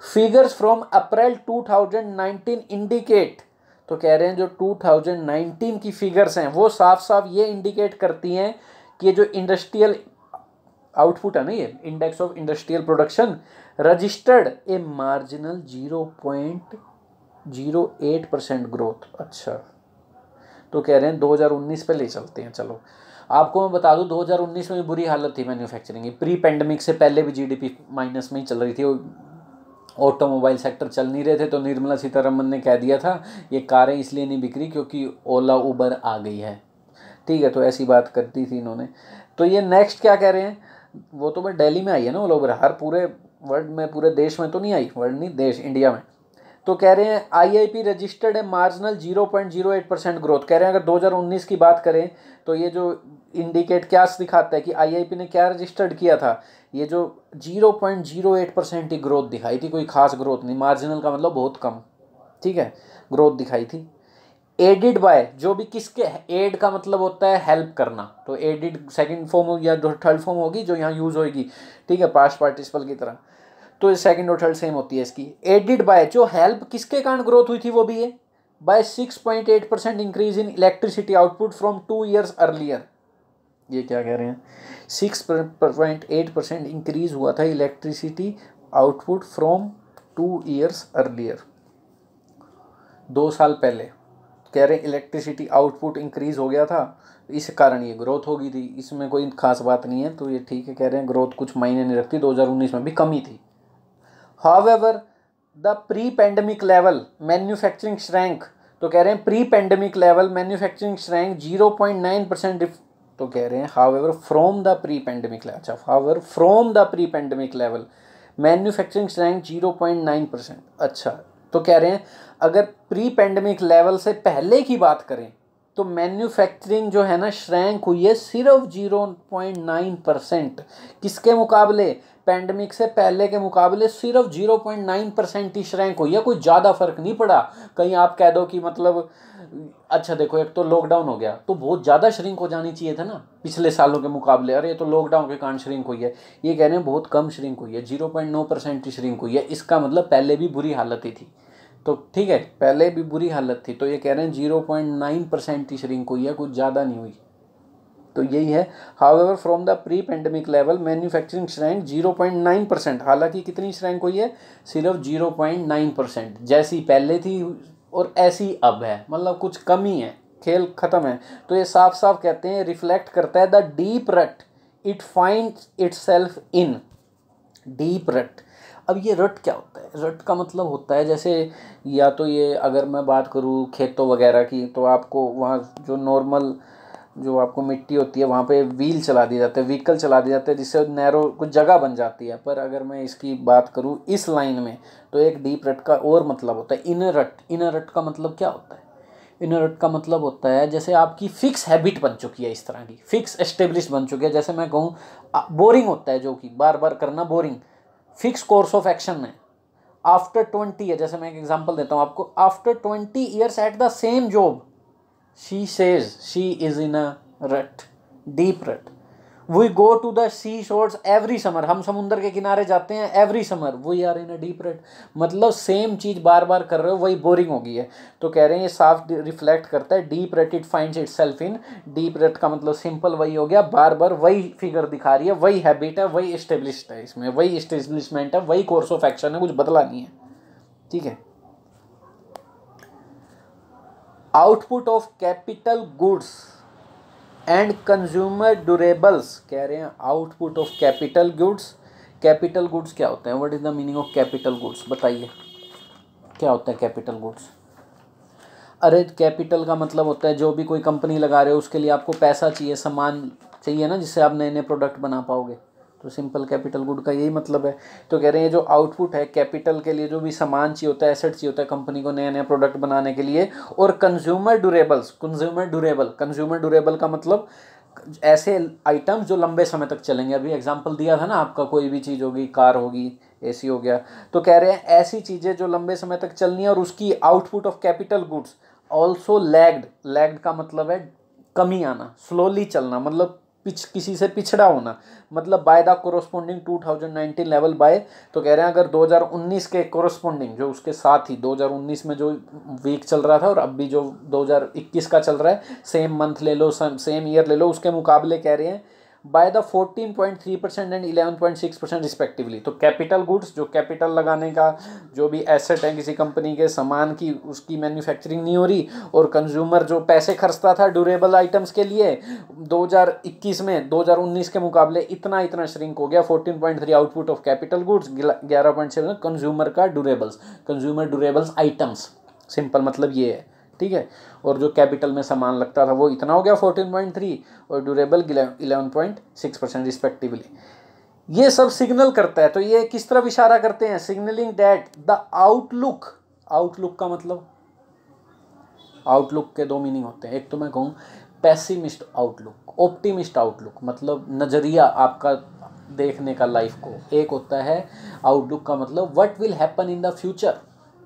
फिगर्स फ्रॉम अप्रैल 2019 इंडिकेट, तो कह रहे हैं जो 2019 की फिगर्स हैं वो साफ साफ ये इंडिकेट करती हैं कि ये जो इंडस्ट्रियल आउटपुट है ना, ये index of industrial production, registered A marginal 0.08% growth. अच्छा, तो कह रहे हैं 2019 पे ले चलते हैं। चलो आपको मैं बता दूं 2019 में भी बुरी हालत थी मैन्युफैक्चरिंग की, प्री पेंडेमिक से पहले भी जीडीपी माइनस में ही चल रही थी, ऑटोमोबाइल सेक्टर चल नहीं रहे थे। तो निर्मला सीतारमन ने कह दिया था ये कारें इसलिए नहीं बिक रही क्योंकि ओला उबर आ गई है, ठीक है, तो ऐसी बात करती थी इन्होंने। तो ये नेक्स्ट क्या कह रहे हैं, वो तो मैं दिल्ली में आई है ना ओला उबर, हर पूरे वर्ल्ड में, पूरे देश में तो नहीं आई, वर्ल्ड नहीं देश, इंडिया में। तो कह रहे हैं आईआईपी रजिस्टर्ड है मार्जिनल 0.08% ग्रोथ। कह रहे हैं अगर 2019 की बात करें तो ये जो इंडिकेट क्या दिखाता है कि आईआईपी ने क्या रजिस्टर्ड किया था, ये जो 0.08% की ग्रोथ दिखाई थी, कोई खास ग्रोथ नहीं, मार्जिनल का मतलब बहुत कम, ठीक है, ग्रोथ दिखाई थी। एडिड बाय, जो भी किसके, एड का मतलब होता है हेल्प करना, तो एडिड सेकंड फॉर्म या थर्ड फॉर्म होगी जो यहाँ यूज होगी, ठीक है, पास्ट पार्टिसिपल की तरह, तो सेकंड और थर्ड सेम होती है इसकी। एडिड बाय, जो हेल्प किसके कारण ग्रोथ हुई थी वो भी है, by 6.8% increase in electricity output from 2 years earlier. ये क्या कह रहे हैं, 6.8% इंक्रीज हुआ था electricity output from 2 years earlier, 2 साल पहले। कह रहे हैं इलेक्ट्रिसिटी आउटपुट इंक्रीज हो गया था, इस कारण ये ग्रोथ हो गई थी, इसमें कोई खास बात नहीं है, तो ये ठीक है। कह रहे हैं ग्रोथ कुछ मायने नहीं रखती, 2019 में भी कमी थी। However, the pre-pandemic level manufacturing shrank, तो कह रहे हैं pre pandemic level manufacturing shrank 0.9%। तो कह रहे हैं however from the pre-pandemic level, अच्छा however from the pre-pandemic level manufacturing shrank 0.9%। अच्छा, तो कह रहे हैं अगर प्री पेंडेमिक लेवल से पहले की बात करें तो मैन्युफैक्चरिंग जो है ना श्रैंक हुई है सिर्फ 0.9%, किसके मुकाबले, पैंडमिक से पहले के मुकाबले सिर्फ 0.9% ही श्रैंक हुई है, कोई ज़्यादा फर्क नहीं पड़ा। कहीं आप कह दो कि मतलब अच्छा देखो एक तो लॉकडाउन हो गया तो बहुत ज़्यादा श्रिंक हो जानी चाहिए था ना पिछले सालों के मुकाबले, अरे ये तो लॉकडाउन के कारण श्रिंक हुई है, ये कह रहे हैं बहुत कम श्रिंक हुई है, 0.9% ही श्रिंक हुई है, इसका मतलब पहले भी बुरी हालत ही थी। तो ठीक है, पहले भी बुरी हालत थी, तो ये कह रहे हैं 0.9% ही श्रिंक हुई है, कुछ ज़्यादा नहीं हुई। तो यही है, however from the pre pandemic level manufacturing shrank 0.9%, हालांकि कितनी श्रैंक हुई है, सिर्फ 0.9%, जैसी पहले थी और ऐसी अब है, मतलब कुछ कमी है, खेल खत्म है। तो ये साफ साफ कहते हैं रिफ्लेक्ट करता है द डीप रट it finds itself in, deep रट, अब ये रट क्या होता है? रट का मतलब होता है जैसे, या तो ये अगर मैं बात करूँ खेतों वगैरह की, तो आपको वहाँ जो नॉर्मल जो आपको मिट्टी होती है वहाँ पे व्हील चला दिया जाता है, व्हीकल चला दिया जाता है, जिससे नैरो कुछ जगह बन जाती है। पर अगर मैं इसकी बात करूँ इस लाइन में, तो एक डीप रट का और मतलब होता है इनर रट। इनर रट का मतलब क्या होता है? इनर रट का मतलब होता है जैसे आपकी फिक्स हैबिट बन चुकी है, इस तरह की फिक्स एस्टेब्लिश बन चुकी है। जैसे मैं कहूँ बोरिंग होता है, जो कि बार बार करना boring, fix course of action है। आफ्टर 20 है, जैसे मैं एक एग्जांपल देता हूँ आपको, after 20 years at the same job she says she is in a rut, deep rut. We go to the sea shores every summer, हम समुद्र के किनारे जाते हैं every summer, we are in a deep rut. मतलब same चीज बार बार कर रहे हो, वही बोरिंग हो गई है। तो कह रहे हैं ये साफ रिफ्लेक्ट करता है डीप रट, it finds itself in. Deep रट का मतलब सिंपल वही हो गया, बार बार वही फिगर दिखा रही है, वही हैबिट है, वही एस्टेब्लिश्ड है, इसमें वही एस्टेब्लिशमेंट है, वही कोर्स ऑफ एक्शन है, कुछ बदला नहीं है। ठीक है। Output of capital goods and consumer durables, कह रहे हैं output of capital goods. Capital goods क्या होते हैं? What is the meaning of capital goods? बताइए क्या होता है कैपिटल गुड्स? अरे कैपिटल का मतलब होता है जो भी कोई कंपनी लगा रहे हो उसके लिए आपको पैसा चाहिए, सामान चाहिए ना, जिससे आप नए नए प्रोडक्ट बना पाओगे। तो सिंपल कैपिटल गुड का यही मतलब है। तो कह रहे हैं जो आउटपुट है कैपिटल के लिए, जो भी सामान चाहिए होता है, एसेट चाहिए होता है कंपनी को नए नए प्रोडक्ट बनाने के लिए। और कंज्यूमर ड्यूरेबल्स, कंज्यूमर ड्यूरेबल का मतलब ऐसे आइटम्स जो लंबे समय तक चलेंगे। अभी एग्जांपल दिया था ना आपका, कोई भी चीज़ होगी, कार होगी, एसी हो गया। तो कह रहे हैं ऐसी चीज़ें जो लंबे समय तक चलनी है, और उसकी output of capital goods also lagged. Lagged का मतलब है कमी आना, स्लोली चलना, मतलब किसी से पिछड़ा होना, मतलब by the corresponding 2019 level by. तो कह रहे हैं अगर 2019 के कोरोस्पोंडिंग, जो उसके साथ ही 2019 में जो वीक चल रहा था और अब भी जो 2021 का चल रहा है, सेम मंथ ले लो, सेम ईयर ले लो, उसके मुकाबले कह रहे हैं बाय द 14.3% एंड 11.6% रिस्पेक्टिवली। तो कैपिटल गुड्स, जो कैपिटल लगाने का जो भी एसेट है किसी कंपनी के, सामान की, उसकी मैन्युफैक्चरिंग नहीं हो रही। और कंज्यूमर जो पैसे खर्चता था ड्यूरेबल आइटम्स के लिए 2021 में 2019 के मुकाबले इतना श्रिंक हो गया। 14.3 output of capital goods, 11.7 consumer का durables, consumer durables items. Simple मतलब ये है। ठीक है। और जो कैपिटल में सामान लगता था वो इतना हो गया 14.3, और ड्यूरेबल 11.6% रिस्पेक्टिवली। ये सब सिग्नल करता है। तो ये किस तरफ इशारा करते हैं? Signalling that the outlook. Outlook का मतलब, आउटलुक के दो मीनिंग होते हैं। एक तो मैं कहूँ पेसिमिस्ट आउटलुक, ऑप्टिमिस्ट आउटलुक, मतलब नज़रिया आपका देखने का लाइफ को। एक होता है आउटलुक का मतलब what will happen in the future,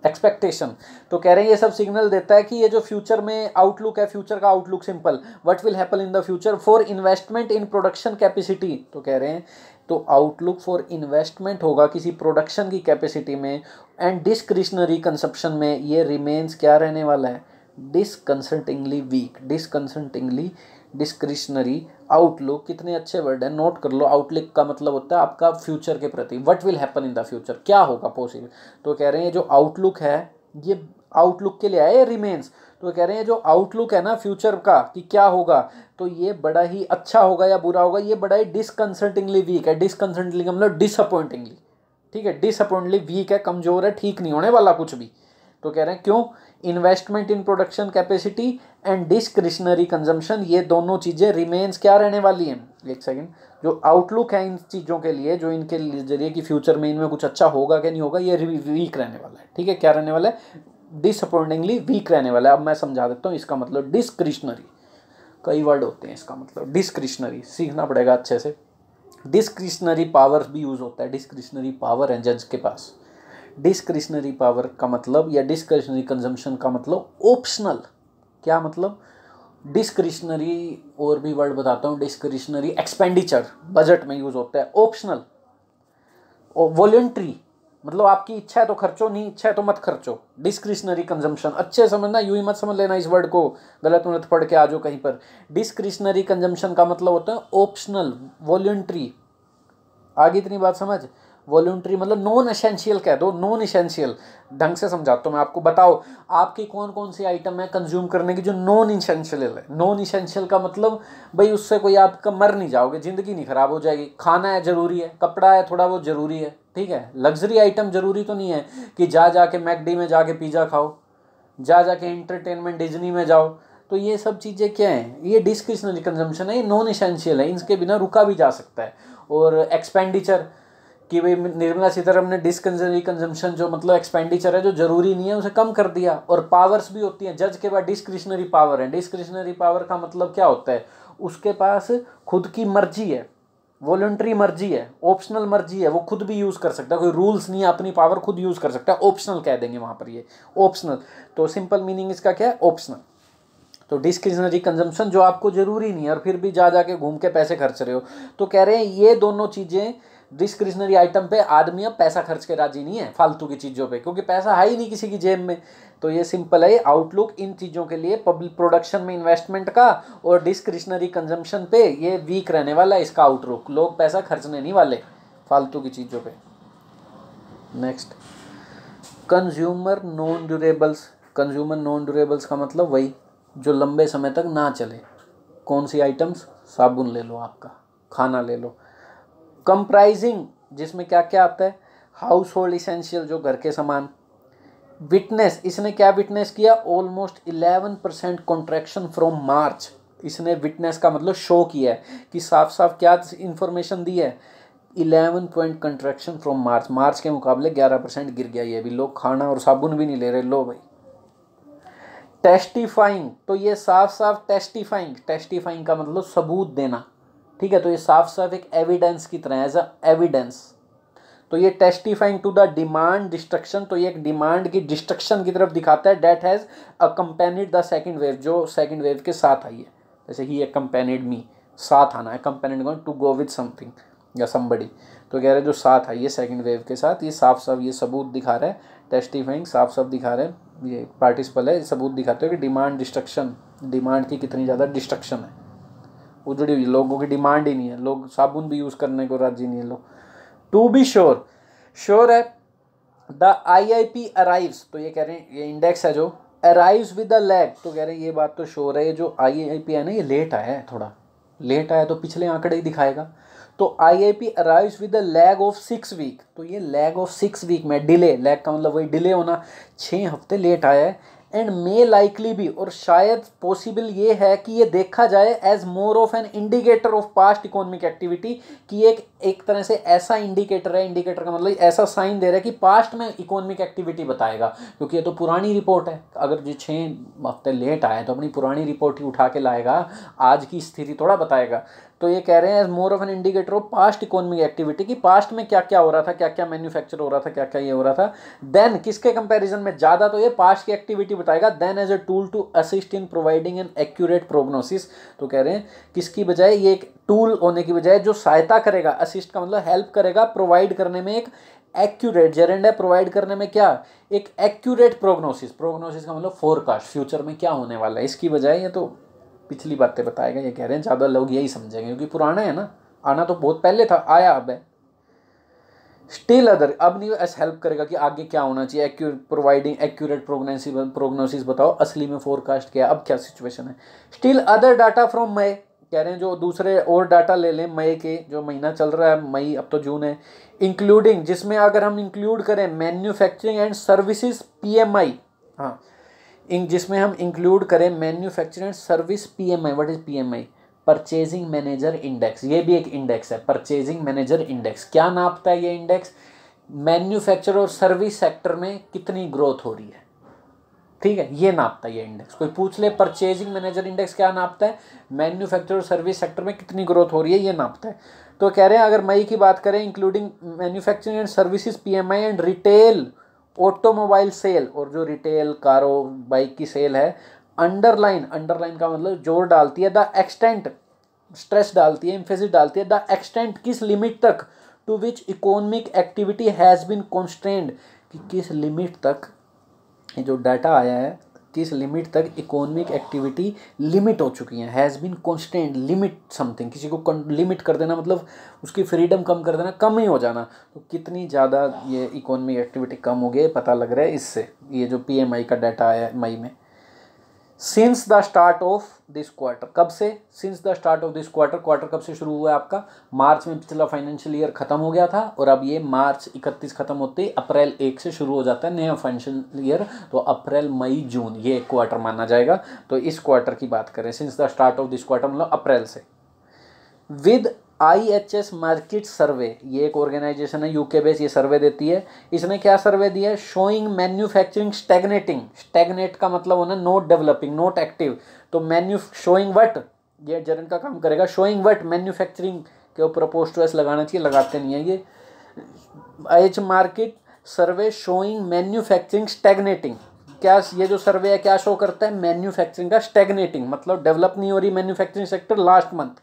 expectation. तो कह रहे हैं ये सब सिग्नल देता है कि ये जो फ्यूचर में आउटलुक है, फ्यूचर का outlook simple, what will happen in the future for investment in production capacity. तो कह रहे हैं तो आउटलुक फॉर इन्वेस्टमेंट होगा किसी प्रोडक्शन की कैपेसिटी में, एंड डिस्क्रिशनरी कंजप्शन में ये रिमेन्स क्या रहने वाला है? डिसकंसल्टिंगली वीक। डिसकंसल्टिंगली, डिस्क्रिशनरी, आउटलुक, कितने अच्छे वर्ड है, नोट कर लो। आउटलुक का मतलब होता है आपका फ्यूचर के प्रति, what will happen in the future, क्या होगा पॉसिबल। तो कह रहे हैं जो आउटलुक है, ये आउटलुक के लिए आया रिमेन्स। तो कह रहे हैं जो आउटलुक है ना फ्यूचर का कि क्या होगा, तो ये बड़ा ही अच्छा होगा या बुरा होगा, ये बड़ा ही डिसकंसल्टिंगली वीक है। डिसकंसल्टिंगली का मतलब डिसअपॉइंटिंगली। ठीक है, डिसअपॉइंटली वीक है, कमजोर है, ठीक नहीं होने वाला कुछ भी। तो कह रहे हैं क्यों? Investment in production capacity and discretionary consumption, ये दोनों चीज़ें रिमेन्स क्या रहने वाली हैं? एक सेकंड। जो आउटलुक है इन चीज़ों के लिए, जो इनके जरिए कि फ्यूचर में इनमें कुछ अच्छा होगा कि नहीं होगा, ये वीक रहने वाला है। ठीक है, क्या रहने वाला है? डिसअपॉइंटिंगली वीक रहने वाला है। अब मैं समझा देता हूँ इसका मतलब। डिस्क्रिशनरी, कई वर्ड होते हैं इसका मतलब। डिस्क्रिशनरी सीखना पड़ेगा अच्छे से। डिस्क्रिशनरी पावर भी यूज़ होता है। डिस्क्रिशनरी पावर है जज के पास। डिस्क्रिशनरी पावर का मतलब, या डिस्क्रिशनरी कंजम्पशन का मतलब ऑप्शनल। क्या मतलब? डिस्क्रिशनरी, और भी वर्ड बताता हूँ। डिस्क्रिशनरी एक्सपेंडिचर बजट में यूज होता है। ऑप्शनल और वॉलंटरी, मतलब आपकी इच्छा है तो खर्चो, नहीं इच्छा है तो मत खर्चो। डिस्क्रिशनरी कंजम्पशन, अच्छे समझना, यूं ही मत समझ लेना इस वर्ड को, गलत मत पढ़ के आ जाओ कहीं पर। डिस्क्रिशनरी कंजम्पशन का मतलब होता है ऑप्शनल, वॉलंटरी। आगे इतनी बात समझ। वॉलंटरी मतलब नॉन एसेंशियल कह दो, नॉन एसेंशियल। ढंग से समझाता हूँ मैं आपको, बताओ आपकी कौन कौन सी आइटम है कंज्यूम करने की जो नॉन एसेंशियल है। नॉन एसेंशियल का मतलब भाई उससे कोई आपका मर नहीं जाओगे, ज़िंदगी नहीं ख़राब हो जाएगी। खाना है ज़रूरी है, कपड़ा है थोड़ा बहुत ज़रूरी है, ठीक है। लग्जरी आइटम ज़रूरी तो नहीं है कि जा के मैकडी में जाके पिज़्ज़ा खाओ, जा के एंटरटेनमेंट डिज्नी में जाओ। तो ये सब चीज़ें क्या हैं, ये डिस्क्रिशनरी कंजम्पशन है, ये नॉन एसेंशियल है, इनके बिना रुका भी जा सकता है। और एक्सपेंडिचर कि भाई निर्मला सीतारमण ने डिस्क्रिशनरी कंजम्पशन जो मतलब एक्सपेंडिचर है जो जरूरी नहीं है उसे कम कर दिया। और पावर्स भी होती हैं, जज के पास डिस्क्रिशनरी पावर है। डिस्क्रिशनरी पावर का मतलब क्या होता है, उसके पास खुद की मर्जी है, वॉलंटरी मर्जी है, ऑप्शनल मर्जी है, वो खुद भी यूज़ कर सकता है, कोई रूल्स नहीं है, अपनी पावर खुद यूज़ कर सकता है। ऑप्शनल कह देंगे वहाँ पर, ये ऑप्शनल। तो सिंपल मीनिंग इसका क्या है, ऑप्शनल। तो डिस्क्रिशनरी कंजम्पशन जो आपको जरूरी नहीं है और फिर भी जा के घूम के पैसे खर्च रहे हो। तो कह रहे हैं ये दोनों चीज़ें डिस्क्रिशनरी आइटम पे आदमी अब पैसा खर्च के राजी नहीं है, फालतू की चीज़ों पे, क्योंकि पैसा है ही नहीं किसी की जेब में। तो ये सिंपल है आउटलुक इन चीज़ों के लिए, पब्लिक प्रोडक्शन में इन्वेस्टमेंट का और डिस्क्रिशनरी कंजम्पशन पे ये वीक रहने वाला है इसका आउटलुक। लोग पैसा खर्चने नहीं वाले फालतू की चीज़ों पे। Next, consumer non durables. Consumer non durables का मतलब वही जो लंबे समय तक ना चले। कौन सी आइटम्स, साबुन ले लो, आपका खाना ले लो। कंप्राइजिंग, जिसमें क्या क्या आता है, हाउस होल्ड इसेंशियल जो घर के सामान। विटनेस, इसने क्या विटनेस किया, ऑलमोस्ट 11% कॉन्ट्रैक्शन फ्रॉम मार्च। इसने विटनेस का मतलब शो किया है कि साफ साफ क्या इंफॉर्मेशन दी है, 11 पॉइंट कंट्रैक्शन फ्रॉम मार्च। मार्च के मुकाबले 11% गिर गया। ये भी लोग खाना और साबुन भी नहीं ले रहे, लो भाई। टेस्टिफाइंग, तो ये साफ साफ टेस्टिफाइंग का मतलब सबूत देना, ठीक है। तो ये साफ साफ एक एविडेंस की तरह, एज अ एविडेंस। तो ये testifying to the demand destruction, तो ये एक डिमांड की डिस्ट्रक्शन की तरफ दिखाता है। That has accompanied the second wave, जो सेकंड वेव के साथ आई है। जैसे ही अकम्पेनिड मी, साथ आना, अकम्पेनिड टू गो विद समथिंग या समबडी। तो कह रहे जो साथ आई है सेकंड वेव के साथ, ये साफ साफ ये सबूत दिखा रहा है। टेस्टिफाइंग साफ साफ दिखा रहे हैं, ये पार्टिसिपल है, सबूत दिखाते हो कि डिमांड डिस्ट्रक्शन, डिमांड की कितनी ज़्यादा डिस्ट्रक्शन है, उजड़ी हुई, लोगों की डिमांड ही नहीं है, लोग साबुन भी यूज़ करने को राजी नहीं है लोग। टू बी श्योर, श्योर है। द IIP अराइव्स, तो ये कह रहे हैं ये इंडेक्स है जो अराइव्स विद द लैग। तो कह रहे हैं ये बात तो श्योर है, ये जो IIP है ना ये लेट आया है, थोड़ा लेट आया तो पिछले आंकड़े ही दिखाएगा। तो IIP arrives with the lag of 6 week, तो ये लैग ऑफ 6 वीक में डिले, लैग का मतलब वही डिले होना, 6 हफ्ते लेट आया है। एंड मे लाइकली भी, और शायद पॉसिबल ये है कि ये देखा जाए as more of an indicator of past economic activity, कि एक तरह से ऐसा इंडिकेटर है, इंडिकेटर का मतलब ऐसा साइन दे रहा है कि पास्ट में इकोनॉमिक एक्टिविटी बताएगा, क्योंकि ये तो पुरानी रिपोर्ट है। अगर जो 6 हफ्ते लेट आए तो अपनी पुरानी रिपोर्ट ही उठा के लाएगा, आज की स्थिति थोड़ा बताएगा। तो ये कह रहे हैं as more of an indicator of past economic activity, कि पास्ट में क्या क्या हो रहा था, क्या क्या मैन्युफैक्चर हो रहा था, क्या क्या ये हो रहा था। देन किसके कंपैरिजन में ज़्यादा, तो ये पास्ट की एक्टिविटी बताएगा। Then as a tool to assist in providing an accurate prognosis, तो कह रहे हैं किसकी बजाय, ये एक टूल होने की बजाय जो सहायता करेगा, असिस्ट का मतलब हेल्प करेगा, प्रोवाइड करने में एक एक्यूरेट, जेरेंड है प्रोवाइड करने में क्या, एक एक्यूरेट प्रोग्नोसिस। प्रोग्नोसिस का मतलब फोरकास्ट, फ्यूचर में क्या होने वाला है, इसकी बजाय ये तो पिछली बातें बताएगा। ये कह रहे हैं ज़्यादा लोग यही समझेंगे क्योंकि पुराना है ना, आना तो बहुत पहले था, आया अब है। स्टिल अदर, अब नहीं ऐसा हेल्प करेगा कि आगे क्या होना चाहिए, प्रोवाइडिंग एक्यूरेट प्रोग्नोसिस बताओ असली में फोरकास्ट क्या है, अब क्या सिचुएशन है। स्टिल अदर डाटा फ्रॉम मई, कह रहे हैं जो दूसरे और डाटा ले लें मई के, जो महीना चल रहा है मई, अब तो जून है, इंक्लूडिंग, जिसमें अगर हम इंक्लूड करें मैन्युफैक्चरिंग एंड सर्विसेज PMI, हाँ जिसमें हम इंक्लूड करें manufacturing and service PMI। What is PMI, purchasing manager index. ये भी एक इंडेक्स है, परचेजिंग मैनेजर इंडेक्स। क्या नापता है ये इंडेक्स, मैन्युफैक्चर और सर्विस सेक्टर में कितनी ग्रोथ हो रही है, ठीक है, ये नापता है ये इंडेक्स। कोई पूछ ले परचेजिंग मैनेजर इंडेक्स क्या नापता है, मैन्युफैक्चर और सर्विस सेक्टर में कितनी ग्रोथ हो रही है, ये नापता है। तो कह रहे हैं अगर मई की बात करें, including manufacturing and services PMI and retail automobile sale, और जो रिटेल कारों बाइक की सेल है, अंडरलाइन का मतलब जोर डालती है, द एक्सटेंट, स्ट्रेस डालती है, एम्फेसिस डालती है, द एक्सटेंट किस लिमिट तक, to which economic activity has been constrained, कि किस लिमिट तक, ये जो डाटा आया है किस लिमिट तक इकोनॉमिक एक्टिविटी लिमिट हो चुकी है, has been constant limit something, किसी को लिमिट कर देना मतलब उसकी फ्रीडम कम कर देना, कम ही हो जाना, तो कितनी ज़्यादा ये इकोनॉमिक एक्टिविटी कम हो गई पता लग रहा है इससे, ये जो PMI का डाटा आया है मई में। Since the start of this quarter, कब से, since the start of this quarter, quarter कब से शुरू हुआ है आपका, मार्च में पिछला फाइनेंशियल ईयर खत्म हो गया था, और अब ये मार्च 31 खत्म होते ही अप्रैल 1 से शुरू हो जाता है नया फाइनेंशियल ईयर, तो अप्रैल मई जून ये एक क्वार्टर माना जाएगा। तो इस क्वार्टर की बात करें, since the start of this quarter मतलब अप्रैल से। विद IHS मार्केट सर्वे, ये एक ऑर्गेनाइजेशन है यूके बेस, ये सर्वे देती है। इसने क्या सर्वे दिया है, शोइंग मैन्युफैक्चरिंग स्टैग्नेटिंग, स्टैग्नेट का मतलब होना नॉट डेवलपिंग नॉट एक्टिव, तो शोइंग वट, ये जरन का काम करेगा, शोइंग वट मैन्युफैक्चरिंग के ऊपर अपोस्ट टू एस लगाना चाहिए, लगाते नहीं है ये। IHS market survey showing manufacturing stagnating, क्या ये जो सर्वे है क्या शो करता है, मैन्युफैक्चरिंग का स्टैग्नेटिंग मतलब डेवलप नहीं हो रही मैन्युफैक्चरिंग सेक्टर। लास्ट मंथ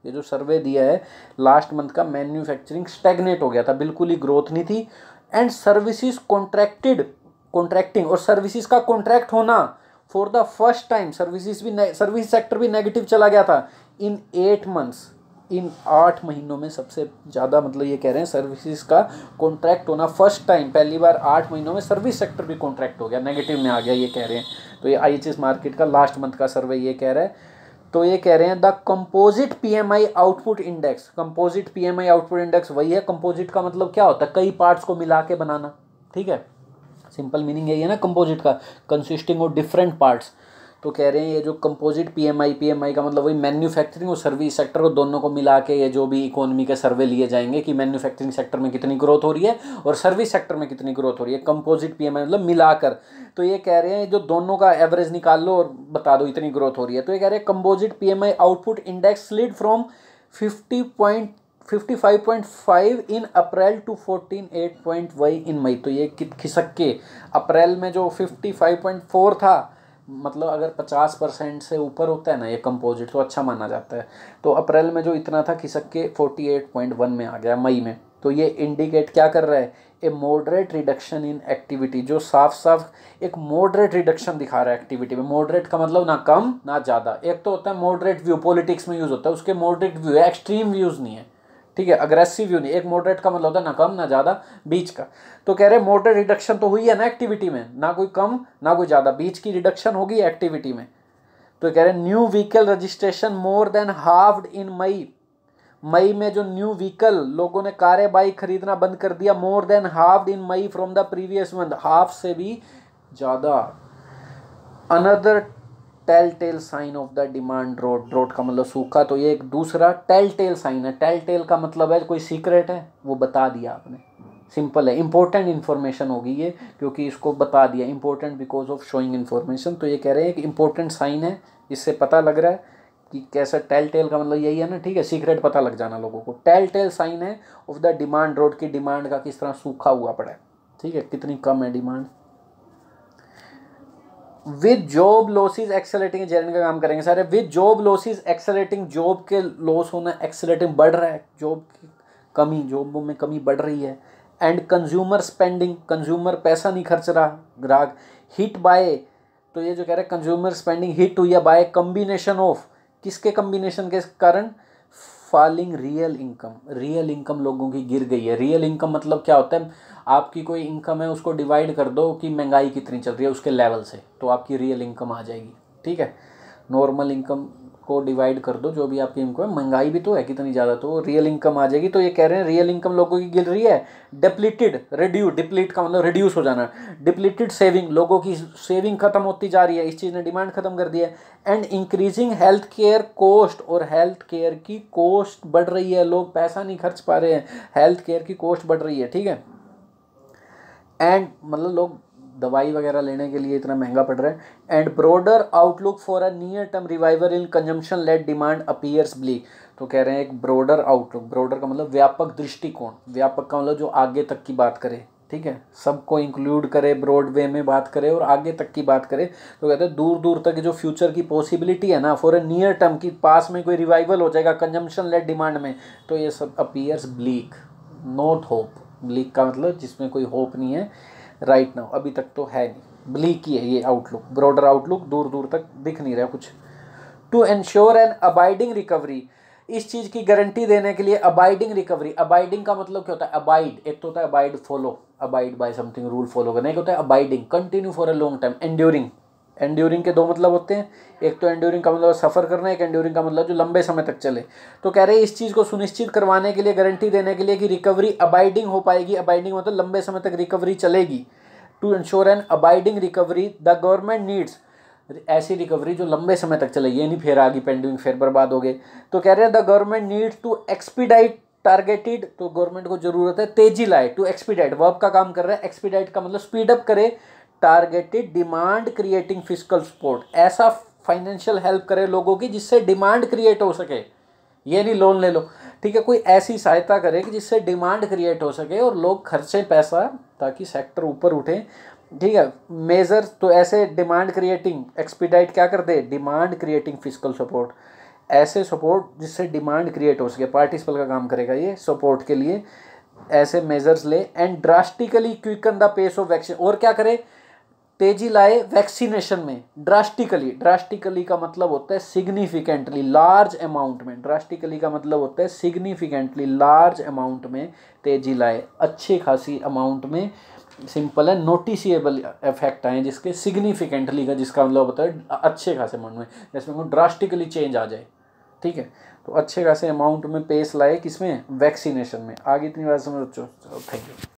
ये जो सर्वे दिया है लास्ट मंथ का, मैन्युफैक्चरिंग स्टैग्नेट हो गया था, बिल्कुल ही ग्रोथ नहीं थी। एंड सर्विसेज कॉन्ट्रैक्टिंग, और सर्विसेज का कॉन्ट्रैक्ट होना for the first time, service sector भी नेगेटिव चला गया था इन 8 मंथ्स, इन 8 महीनों में सबसे ज़्यादा, मतलब ये कह रहे हैं सर्विसेज का कॉन्ट्रैक्ट होना फर्स्ट टाइम, पहली बार 8 महीनों में सर्विस सेक्टर भी कॉन्ट्रैक्ट हो गया, नेगेटिव में आ गया, ये कह रहे हैं। तो ये IHS मार्केट का लास्ट मंथ का सर्वे ये कह रहा है। तो ये कह रहे हैं the composite PMI output index, composite PMI output index वही है, कंपोजिट का मतलब क्या होता है, कई पार्ट्स को मिला के बनाना, ठीक है, सिंपल मीनिंग यही है ना कंपोजिट का, कंसिस्टिंग ऑफ डिफरेंट पार्ट्स। तो कह रहे हैं ये जो कंपोजिट PMI का मतलब वही मैन्युफैक्चरिंग और सर्विस सेक्टर को दोनों को मिला के ये जो भी इकोनॉमी के सर्वे लिए जाएंगे कि मैन्युफैक्चरिंग सेक्टर में कितनी ग्रोथ हो रही है और सर्विस सेक्टर में कितनी ग्रोथ हो रही है, कंपोजिट PMI मतलब मिलाकर। तो ये कह रहे हैं जो दोनों का एवरेज निकाल लो और बता दो इतनी ग्रोथ हो रही है। तो ये कह रहे हैं composite PMI output index slid from 55.5 in April to 48.1 in May. तो ये खिसक के अप्रैल में जो 55.4 था, मतलब अगर 50% से ऊपर होता है ना ये कंपोजिट तो अच्छा माना जाता है, तो अप्रैल में जो इतना था खिसक के 48.1 में आ गया मई में। तो ये इंडिकेट क्या कर रहा है, ए मॉडरेट रिडक्शन इन एक्टिविटी, जो साफ साफ एक मॉडरेट रिडक्शन दिखा रहा है एक्टिविटी में। मॉडरेट का मतलब ना कम ना ज़्यादा, एक तो होता है मॉडरेट व्यू, पॉलिटिक्स में यूज़ होता है, उसके मॉडरेट व्यू है, एक्सट्रीम व्यूज़ नहीं है, ठीक है, अग्रेसिव व्यू नहीं। एक मॉडरेट का मतलब होता है ना कम ना ज़्यादा, बीच का। तो कह रहे हैं मॉडरेट रिडक्शन तो हुई है ना एक्टिविटी में, ना कोई कम ना कोई ज़्यादा, बीच की रिडक्शन होगी एक्टिविटी में। तो कह रहे हैं new vehicle registration more than halved in May, मई में जो न्यू व्हीकल लोगों ने कारें बाइक खरीदना बंद कर दिया, more than halved in May from the previous month, half से भी ज़्यादा। Another tell tale sign of the demand drought, drought का मतलब सूखा, तो ये एक दूसरा टेल टेल साइन है। टेल टेल का मतलब है कोई सीक्रेट है वो बता दिया आपने, सिंपल है, इंपॉर्टेंट इन्फॉर्मेशन होगी ये, क्योंकि इसको बता दिया, important because of showing information. तो ये कह रहे हैं कि इंपॉर्टेंट साइन है, इससे पता लग रहा है कि कैसा, टेल टेल का मतलब यही है ना, ठीक है, सीक्रेट पता लग जाना लोगों को। टेल टेल साइन है ऑफ द डिमांड ड्रॉट की, डिमांड का किस तरह सूखा हुआ पड़ा है, ठीक है, कितनी कम है demand. With job losses accelerating, gerund का काम करेंगे सारे। With job losses accelerating, job के लॉस होना एक्सेलरेटिंग बढ़ रहा है, जॉब की कमी, जॉबों में कमी बढ़ रही है। एंड कंज्यूमर स्पेंडिंग, कंज्यूमर पैसा नहीं खर्च रहा, ग्राहक। हिट बाय, तो ये जो कह रहे हैं कंज्यूमर स्पेंडिंग हिट हुई है बाय कम्बिनेशन ऑफ, किसके कम्बिनेशन के कारण, falling real income, real income लोगों की गिर गई है। रियल इनकम मतलब क्या होता है, आपकी कोई इनकम है उसको डिवाइड कर दो कि महंगाई कितनी चल रही है उसके लेवल से, तो आपकी रियल इनकम आ जाएगी, ठीक है। नॉर्मल इनकम को डिवाइड कर दो, जो भी आपकी इनकम है, महंगाई भी तो है कितनी ज़्यादा, तो रियल इनकम आ जाएगी। तो ये कह रहे हैं रियल इनकम लोगों की गिर रही है। डिप्लीटेड, रिड्यूस, डिप्लीट का मतलब रिड्यूस हो जाना, डिप्लीटेड सेविंग, लोगों की सेविंग खत्म होती जा रही है, इस चीज़ ने डिमांड खत्म कर दी है। And increasing health care cost, और हेल्थ केयर की कॉस्ट बढ़ रही है, लोग पैसा नहीं खर्च पा रहे हैं, हेल्थ केयर की कॉस्ट बढ़ रही है, ठीक है। एंड मतलब लोग दवाई वगैरह लेने के लिए इतना महंगा पड़ रहा है। And broader outlook for a near term revival in consumption led demand appears bleak. तो कह रहे हैं एक ब्रॉडर आउटलुक, ब्रॉडर का मतलब व्यापक दृष्टिकोण, व्यापक का मतलब जो आगे तक की बात करे, ठीक है, सबको इंक्लूड करे, ब्रॉड वे में बात करे और आगे तक की बात करे। तो कहते हैं दूर दूर तक जो फ्यूचर की पॉसिबिलिटी है ना, फॉर ए नियर टर्म की पास में कोई रिवाइवल हो जाएगा कंजम्पशन लेड डिमांड में, तो ये सब appears bleak, not hope. Bleak का मतलब जिसमें कोई होप नहीं है राइट नाउ, अभी तक तो है नहीं, ब्लीक ही है ये आउटलुक, ब्रॉडर आउटलुक, दूर दूर तक दिख नहीं रहा कुछ। To ensure an abiding recovery, इस चीज़ की गारंटी देने के लिए अबाइडिंग रिकवरी। अबाइडिंग का मतलब क्या होता है? अबाइड, एक तो होता है abide follow, abide by something, rule follow करना, एक होता है abiding continue for a long time. Enduring, enduring के दो मतलब होते हैं, एक तो एंड्योरिंग का मतलब सफ़र करना, एक एंड्योरिंग का मतलब जो लंबे समय तक चले। तो कह रहे हैं इस चीज़ को सुनिश्चित करवाने के लिए, गारंटी देने के लिए कि रिकवरी अबाइडिंग हो पाएगी। अबाइडिंग मतलब लंबे समय तक रिकवरी चलेगी। To ensure an abiding recovery the government needs, ऐसी रिकवरी जो लंबे समय तक चले, ये नहीं फिर आगे पेंडिंग फिर बर्बाद हो गए। तो कह रहे हैं the government needs to expedite targeted, तो गवर्नमेंट को जरूरत है तेजी लाए, टू एक्सपीडाइट वर्ब का काम कर रहा है, एक्सपीडाइट का मतलब स्पीड अप करे, targeted demand creating physical support, ऐसा फाइनेंशियल हेल्प करे लोगों की जिससे डिमांड क्रिएट हो सके। ये नहीं लोन ले लो, ठीक है, कोई ऐसी सहायता करे कि जिससे डिमांड क्रिएट हो सके और लोग खर्चे पैसा, ताकि सेक्टर ऊपर उठे, ठीक है। मेजर, तो ऐसे डिमांड क्रिएटिंग, एक्सपीडाइट क्या कर दे? डिमांड क्रिएटिंग फिजिकल सपोर्ट, ऐसे सपोर्ट जिससे डिमांड क्रिएट हो सके, पार्टिसिपल का काम करेगा ये सपोर्ट के लिए, ऐसे मेजर्स ले। And drastically quicken the pace of vaccine, और क्या करे? तेजी लाए वैक्सीनेशन में। ड्रास्टिकली, ड्रास्टिकली का मतलब होता है सिग्निफिकेंटली, लार्ज अमाउंट में, ड्रास्टिकली का मतलब होता है सिग्निफिकेंटली, लार्ज अमाउंट में तेजी लाए, अच्छी खासी अमाउंट में, सिंपल है, नोटिसिएबल इफेक्ट आए जिसके, सिग्निफिकेंटली का जिसका मतलब होता है अच्छे खासे अमाउंट में, जिसमें ड्रास्टिकली चेंज आ जाए, ठीक है। तो अच्छे खासे अमाउंट में पेस लाए किसमें? वैक्सीनेशन में। आगे इतनी बात समझ, थैंक यू।